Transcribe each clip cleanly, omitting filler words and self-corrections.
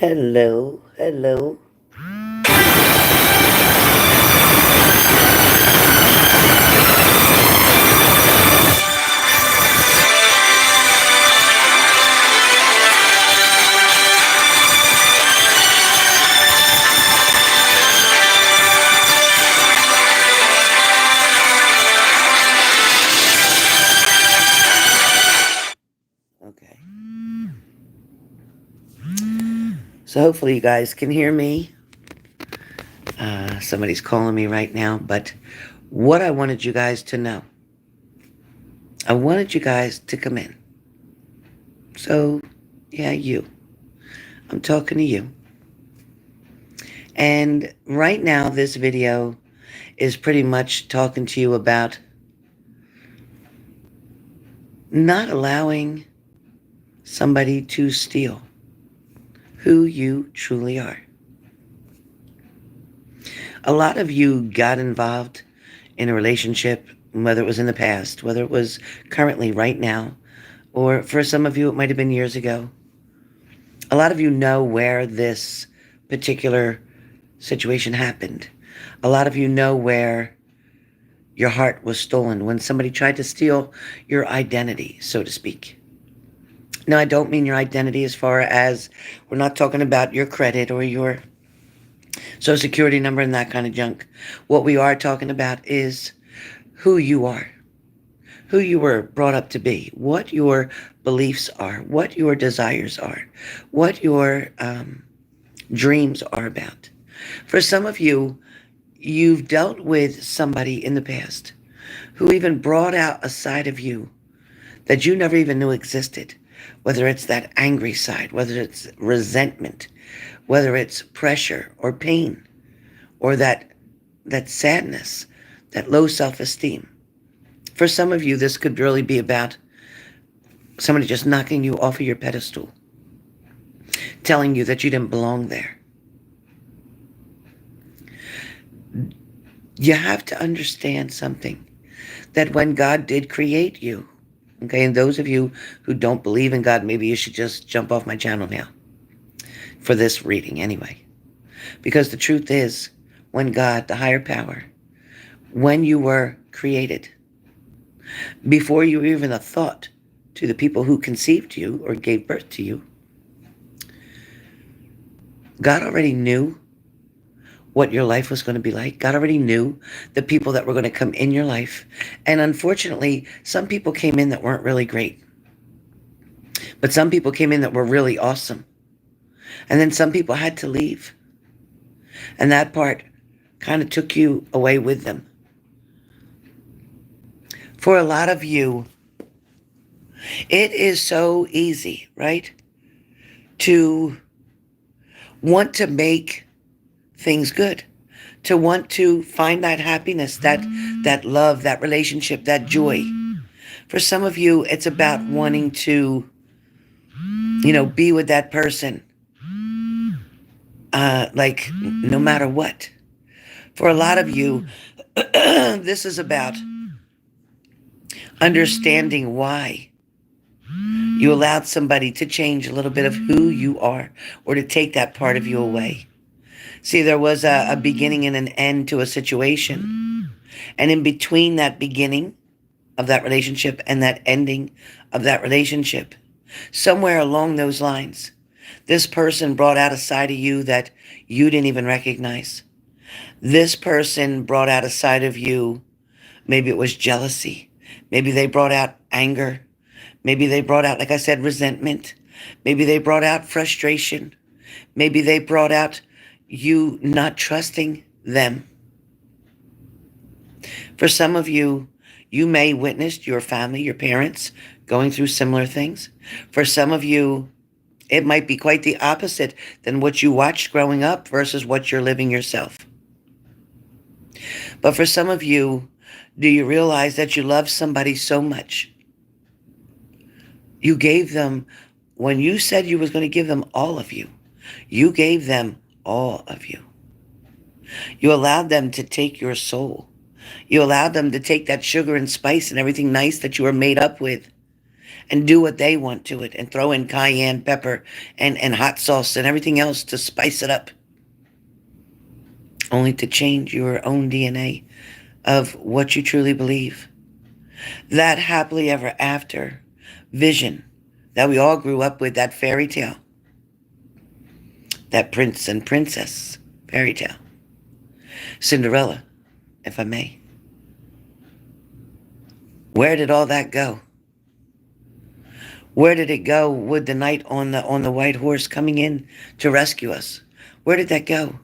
Hello, hello. Okay. So hopefully you guys can hear me. Somebody's calling me right now, but what I wanted you guys to know, I wanted you guys to come in. So, yeah, you. I'm talking to you. And right now, this video is pretty much talking to you about not allowing somebody to steal who you truly are. A lot of you got involved in a relationship, whether it was in the past, whether it was currently right now, or for some of you, it might have been years ago. A lot of you know where this particular situation happened. A lot of you know where your heart was stolen when somebody tried to steal your identity, so to speak. Now, I don't mean your identity as far as we're not talking about your credit or your social security number and that kind of junk. What we are talking about is who you are, who you were brought up to be, what your beliefs are, what your desires are, what your dreams are about. For some of you, you've dealt with somebody in the past who even brought out a side of you that you never even knew existed, whether it's that angry side, whether it's resentment, whether it's pressure or pain, or that sadness, that low self-esteem. For some of you, this could really be about somebody just knocking you off of your pedestal, telling you that you didn't belong there. You have to understand something, that when God did create you, okay, and those of you who don't believe in God, maybe you should just jump off my channel now for this reading anyway. Because the truth is, when God, the higher power, when you were created, before you were even a thought to the people who conceived you or gave birth to you, God already knew what your life was going to be like. God already knew the people that were going to come in your life. And unfortunately, some people came in that weren't really great. But some people came in that were really awesome. And then some people had to leave. And that part kind of took you away with them. For a lot of you, it is so easy, right, to want to make things good, to want to find that happiness, that love, that relationship, that joy. For some of you, it's about wanting to, be with that person, like no matter what. For a lot of you, this is about understanding why you allowed somebody to change a little bit of who you are or to take that part of you away. See, there was a beginning and an end to a situation. And in between that beginning of that relationship and that ending of that relationship, somewhere along those lines, this person brought out a side of you that you didn't even recognize. This person brought out a side of you. Maybe it was jealousy. Maybe they brought out anger. Maybe they brought out, like I said, resentment. Maybe they brought out frustration. Maybe they brought out you not trusting them. For some of you, you may witness your family, your parents, going through similar things. For some of you, it might be quite the opposite than what you watched growing up versus what you're living yourself. But for some of you, do you realize that you love somebody so much? You gave them, when you said you was going to give them all of you gave them all of you. You allowed them to take your soul. You allowed them to take that sugar and spice and everything nice that you were made up with and do what they want to it and throw in cayenne pepper and hot sauce and everything else to spice it up, only to change your own DNA of what you truly believe. That happily ever after vision that we all grew up with, that fairy tale, that prince and princess fairy tale, Cinderella, if I may. Where did all that go? Where did it go with the knight on the white horse coming in to rescue us? Where did that go?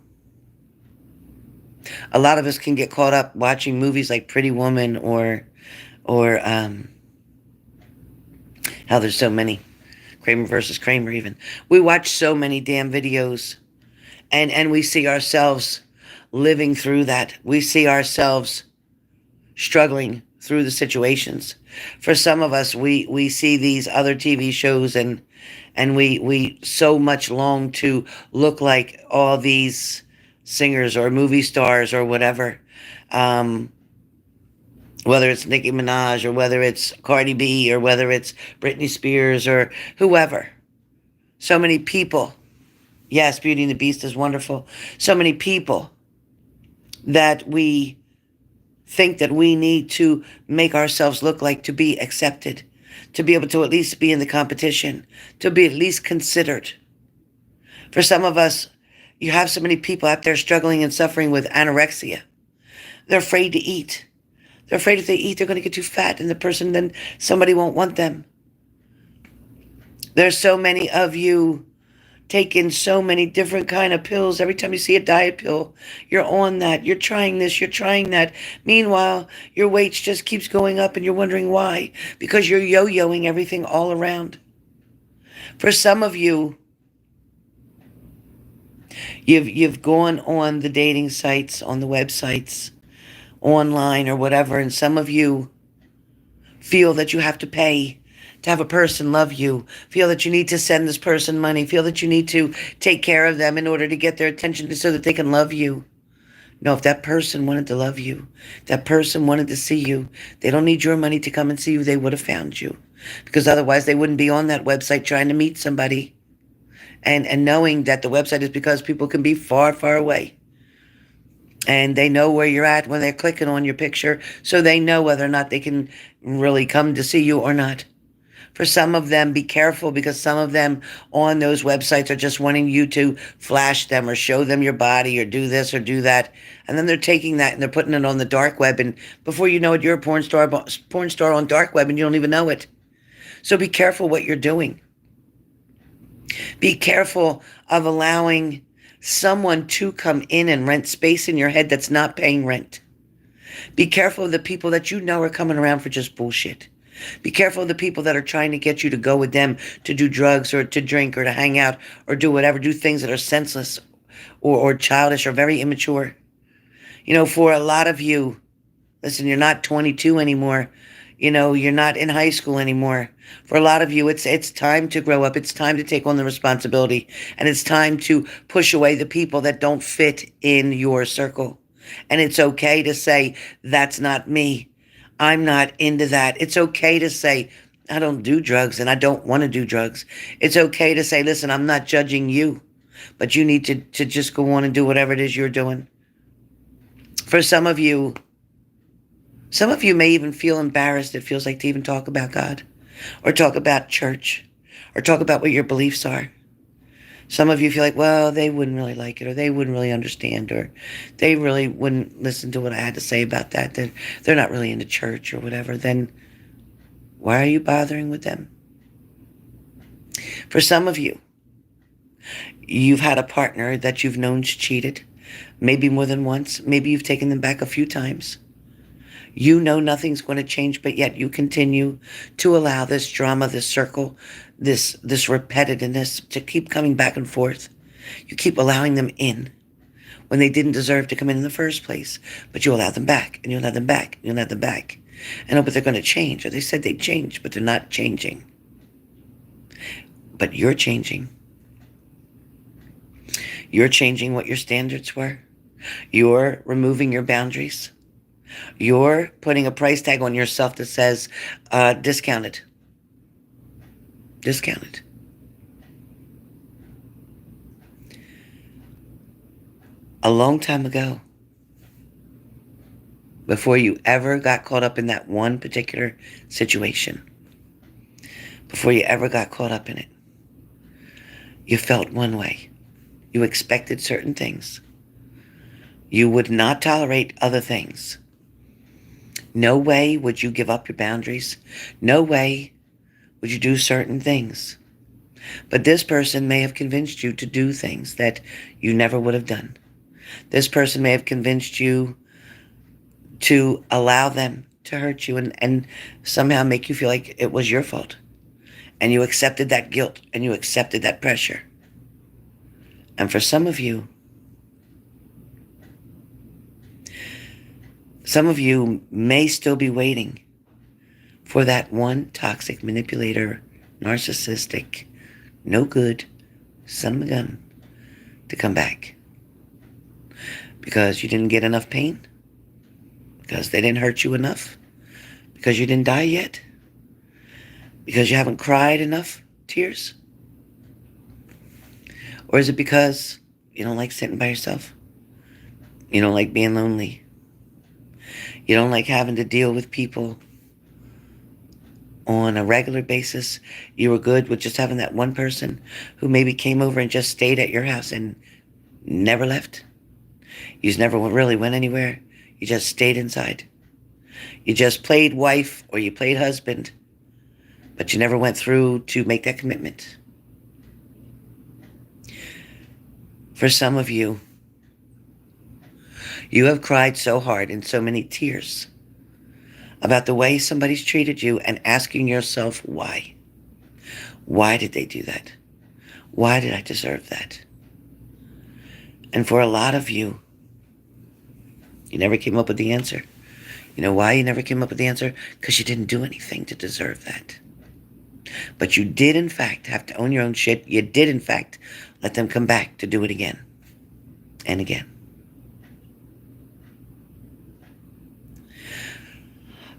A lot of us can get caught up watching movies like Pretty Woman or how there's so many, Kramer versus Kramer even. We watch so many damn videos and we see ourselves living through that. We see ourselves struggling through the situations. For some of us, we see these other TV shows and we so much long to look like all these singers or movie stars or whatever. Whether it's Nicki Minaj or whether it's Cardi B or whether it's Britney Spears or whoever. So many people. Yes, Beauty and the Beast is wonderful. So many people that we think that we need to make ourselves look like to be accepted, to be able to at least be in the competition, to be at least considered. For some of us, you have so many people out there struggling and suffering with anorexia. They're afraid to eat. They're afraid if they eat, they're going to get too fat and then somebody won't want them. There's so many of you taking so many different kind of pills. Every time you see a diet pill, you're on that. You're trying this, you're trying that. Meanwhile, your weight just keeps going up and you're wondering why. Because you're yo-yoing everything all around. For some of you, you've gone on the dating sites, on the websites, online or whatever, and some of you feel that you have to pay to have a person love you, feel that you need to send this person money, feel that you need to take care of them in order to get their attention so that they can love you. No, if that person wanted to love you, that person wanted to see you, they don't need your money to come and see you, they would have found you. Because otherwise they wouldn't be on that website trying to meet somebody. And knowing that the website is because people can be far, far away. And they know where you're at when they're clicking on your picture, so they know whether or not they can really come to see you or not. For some of them, be careful, because some of them on those websites are just wanting you to flash them or show them your body or do this or do that. And then they're taking that and they're putting it on the dark web. And before you know it, you're a porn star on dark web and you don't even know it. So be careful what you're doing. Be careful of allowing someone to come in and rent space in your head that's not paying rent. Be careful of the people that you know are coming around for just bullshit. Be careful of the people that are trying to get you to go with them to do drugs or to drink or to hang out or do whatever, do things that are senseless or childish or very immature. You know, for a lot of you, listen, you're not 22 anymore. You know, you're not in high school anymore. For a lot of you, it's time to grow up. It's time to take on the responsibility. And it's time to push away the people that don't fit in your circle. And it's okay to say, that's not me. I'm not into that. It's okay to say, I don't do drugs and I don't want to do drugs. It's okay to say, listen, I'm not judging you, but you need to just go on and do whatever it is you're doing. For some of you may even feel embarrassed, it feels like, to even talk about God or talk about church or talk about what your beliefs are. Some of you feel like, well, they wouldn't really like it, or they wouldn't really understand, or they really wouldn't listen to what I had to say about that. They're not really into church or whatever. Then why are you bothering with them? For some of you, you've had a partner that you've known's cheated, maybe more than once. Maybe you've taken them back a few times. You know nothing's going to change, but yet you continue to allow this drama, this circle, this repetitiveness to keep coming back and forth. You keep allowing them in when they didn't deserve to come in the first place, but you allow them back, and you allow them back, and you allow them back. And oh, but they're going to change, or they said they'd change, but they're not changing. But you're changing. You're changing what your standards were. You're removing your boundaries. You're putting a price tag on yourself that says discounted. Discount it. A long time ago, before you ever got caught up in that one particular situation, before you ever got caught up in it, you felt one way. You expected certain things. You would not tolerate other things. No way would you give up your boundaries. No way would you do certain things. But this person may have convinced you to do things that you never would have done. This person may have convinced you to allow them to hurt you and somehow make you feel like it was your fault. And you accepted that guilt and you accepted that pressure. And for some of you may still be waiting for that one toxic manipulator, narcissistic, no good, son of a gun to come back. Because you didn't get enough pain? Because they didn't hurt you enough? Because you didn't die yet? Because you haven't cried enough tears? Or is it because you don't like sitting by yourself? You don't like being lonely? You don't like having to deal with people on a regular basis? You were good with just having that one person who maybe came over and just stayed at your house and never left? You never really went anywhere. You just stayed inside. You just played wife or you played husband, but you never went through to make that commitment. For some of you, you have cried so hard and so many tears about the way somebody's treated you and asking yourself why. Why did they do that? Why did I deserve that? And for a lot of you, you never came up with the answer. You know why you never came up with the answer? Because you didn't do anything to deserve that. But you did, in fact, have to own your own shit. You did, in fact, let them come back to do it again and again.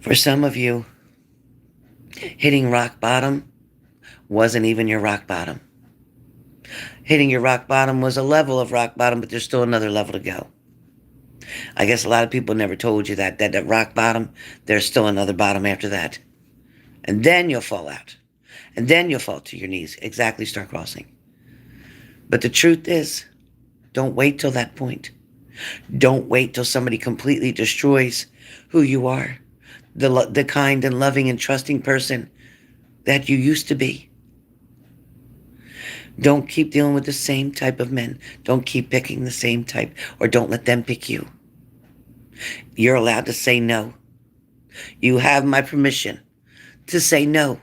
For some of you, hitting rock bottom wasn't even your rock bottom. Hitting your rock bottom was a level of rock bottom, but there's still another level to go. I guess a lot of people never told you that at rock bottom, there's still another bottom after that. And then you'll fall out. And then you'll fall to your knees. Exactly, start crossing. But the truth is, don't wait till that point. Don't wait till somebody completely destroys who you are. The kind and loving and trusting person that you used to be. Don't keep dealing with the same type of men. Don't keep picking the same type, or don't let them pick you. You're allowed to say no. You have my permission to say no.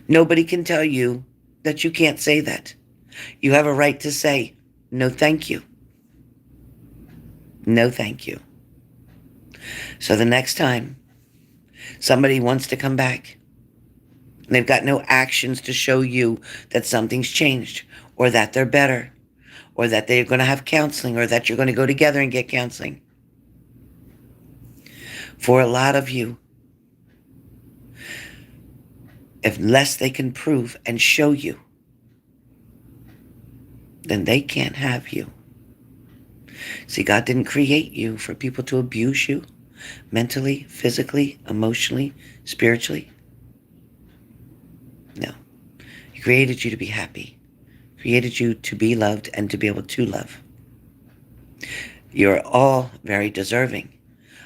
Nobody can tell you that you can't say that. You have a right to say, no, thank you. No, thank you. So the next time somebody wants to come back, and they've got no actions to show you that something's changed, or that they're better, or that they're going to have counseling, or that you're going to go together and get counseling. For a lot of you, unless they can prove and show you, then they can't have you. See, God didn't create you for people to abuse you mentally, physically, emotionally, spiritually. No. He created you to be happy. Created you to be loved and to be able to love. You're all very deserving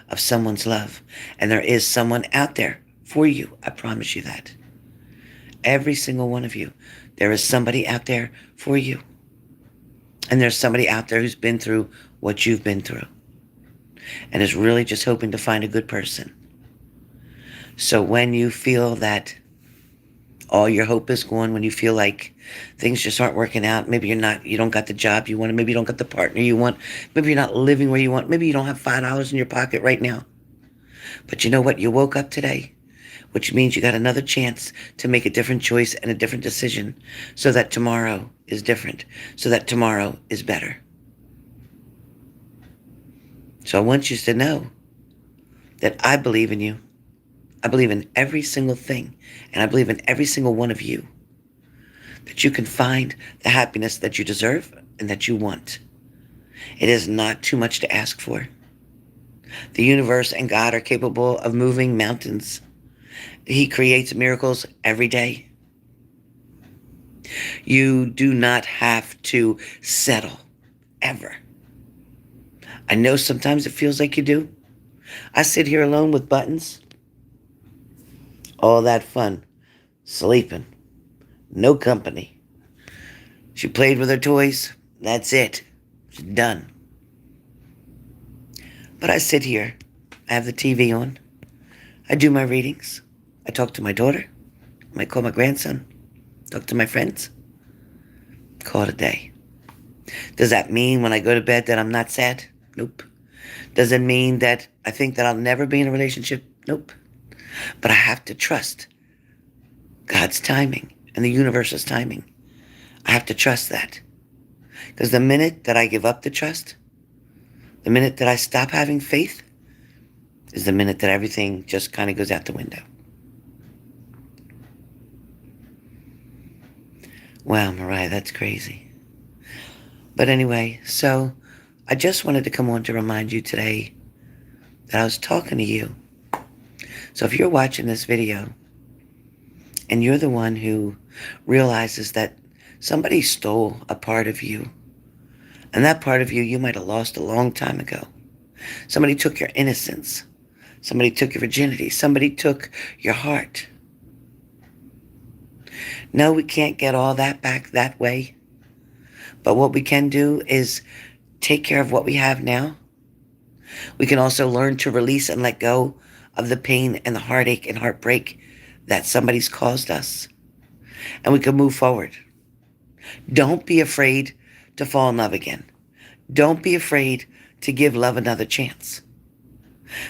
of someone's love. And there is someone out there for you. I promise you that. Every single one of you. There is somebody out there for you. And there's somebody out there who's been through what you've been through. And is really just hoping to find a good person. So when you feel that all your hope is gone, when you feel like things just aren't working out, maybe you don't got the job you want, maybe you don't got the partner you want, maybe you're not living where you want, maybe you don't have $5 in your pocket right now. But you know what? You woke up today, which means you got another chance to make a different choice and a different decision so that tomorrow is different, so that tomorrow is better. So I want you to know that I believe in you. I believe in every single thing, and I believe in every single one of you, that you can find the happiness that you deserve and that you want. It is not too much to ask for. The universe and God are capable of moving mountains. He creates miracles every day. You do not have to settle, ever. I know sometimes it feels like you do. I sit here alone with buttons. All that fun. Sleeping. No company. She played with her toys. That's it. She's done. But I sit here. I have the TV on. I do my readings. I talk to my daughter. I might call my grandson. Talk to my friends. Call it a day. Does that mean when I go to bed that I'm not sad? Nope. Does it mean that I think that I'll never be in a relationship? Nope. But I have to trust God's timing and the universe's timing. I have to trust that. Because the minute that I give up the trust, the minute that I stop having faith, is the minute that everything just kind of goes out the window. Wow, Mariah, that's crazy. But anyway, so I just wanted to come on to remind you today that I was talking to you. So if you're watching this video and you're the one who realizes that somebody stole a part of you, and that part of you might have lost a long time ago. Somebody took your innocence. Somebody took your virginity. Somebody took your heart. No, we can't get all that back that way. But what we can do is take care of what we have now. We can also learn to release and let go of the pain and the heartache and heartbreak that somebody's caused us. And we can move forward. Don't be afraid to fall in love again. Don't be afraid to give love another chance.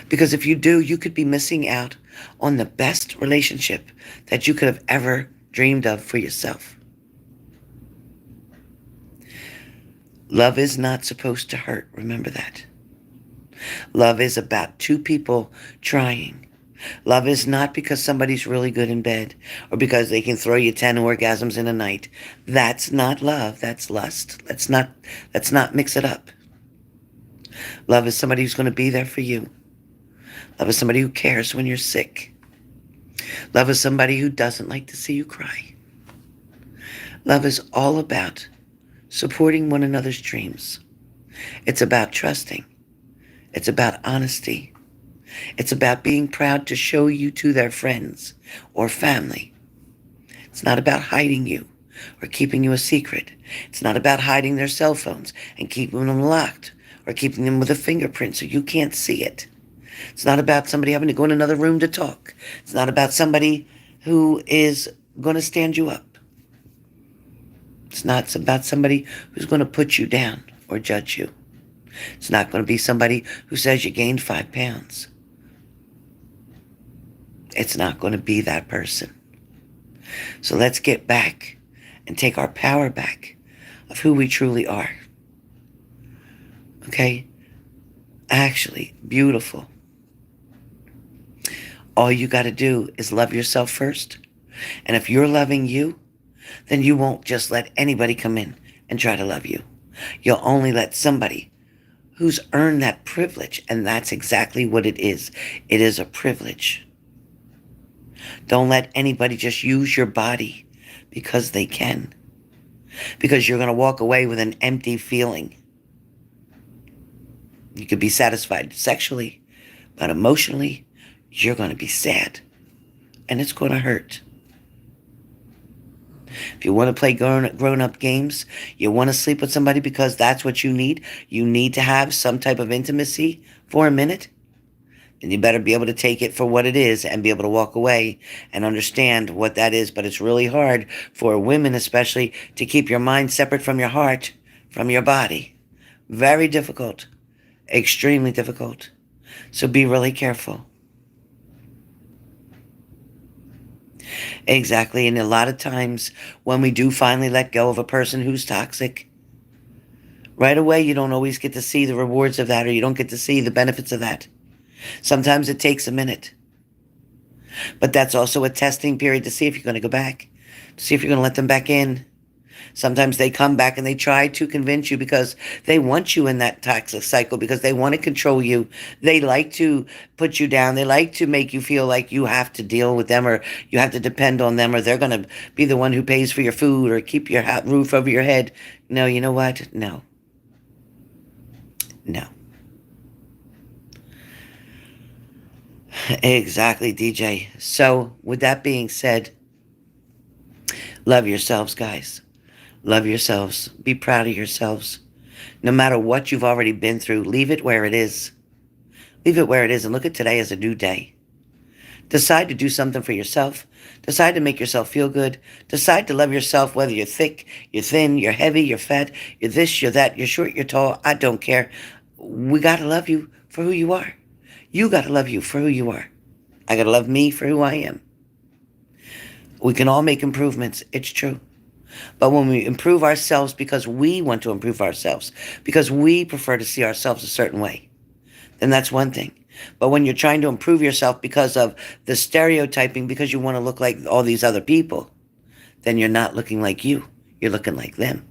Because if you do, you could be missing out on the best relationship that you could have ever dreamed of for yourself. Love is not supposed to hurt. Remember that. Love is about two people trying. Love is not because somebody's really good in bed or because they can throw you 10 orgasms in a night. That's not love. That's lust. Let's not mix it up. Love is somebody who's going to be there for you. Love is somebody who cares when you're sick. Love is somebody who doesn't like to see you cry. Love is all about supporting one another's dreams. It's about trusting. It's about honesty. It's about being proud to show you to their friends or family. It's not about hiding you or keeping you a secret. It's not about hiding their cell phones and keeping them locked or keeping them with a fingerprint so you can't see it. It's not about somebody having to go in another room to talk. It's not about somebody who is going to stand you up. It's not about somebody who's going to put you down or judge you. It's not going to be somebody who says you gained 5 pounds. It's not going to be that person. So let's get back and take our power back of who we truly are. Okay? Actually, beautiful. All you got to do is love yourself first. And if you're loving you, then you won't just let anybody come in and try to love you. You'll only let somebody who's earned that privilege. And that's exactly what it is. It is a privilege. Don't let anybody just use your body because they can. Because you're going to walk away with an empty feeling. You could be satisfied sexually, but emotionally, you're going to be sad. And it's going to hurt. If you want to play grown-up games, you want to sleep with somebody because that's what you need to have some type of intimacy for a minute, then you better be able to take it for what it is and be able to walk away and understand what that is. But it's really hard for women especially to keep your mind separate from your heart, from your body. Very difficult. Extremely difficult. So be really careful. Exactly. And a lot of times when we do finally let go of a person who's toxic, right away you don't always get to see the rewards of that, or you don't get to see the benefits of that. Sometimes it takes a minute. But that's also a testing period to see if you're going to go back, to see if you're going to let them back in. Sometimes they come back and they try to convince you because they want you in that toxic cycle, because they want to control you. They like to put you down. They like to make you feel like you have to deal with them, or you have to depend on them, or they're going to be the one who pays for your food or keep your roof over your head. No, you know what? No. No. Exactly, DJ. So, with that being said, love yourselves, guys. Love yourselves. Be proud of yourselves. No matter what you've already been through, leave it where it is. Leave it where it is and look at today as a new day. Decide to do something for yourself. Decide to make yourself feel good. Decide to love yourself, whether you're thick, you're thin, you're heavy, you're fat, you're this, you're that, you're short, you're tall. I don't care. We got to love you for who you are. You got to love you for who you are. I got to love me for who I am. We can all make improvements. It's true. But when we improve ourselves because we want to improve ourselves, because we prefer to see ourselves a certain way, then that's one thing. But when you're trying to improve yourself because of the stereotyping, because you want to look like all these other people, then you're not looking like you. You're looking like them.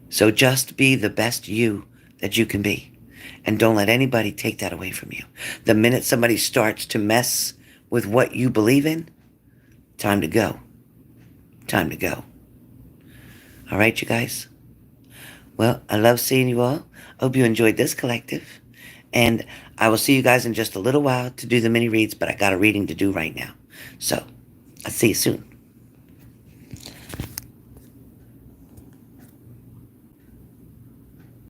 So just be the best you that you can be. And don't let anybody take that away from you. The minute somebody starts to mess with what you believe in, time to go. Time to go. All right, you guys? Well, I love seeing you all. I hope you enjoyed this collective. And I will see you guys in just a little while to do the mini reads, but I got a reading to do right now. So, I'll see you soon.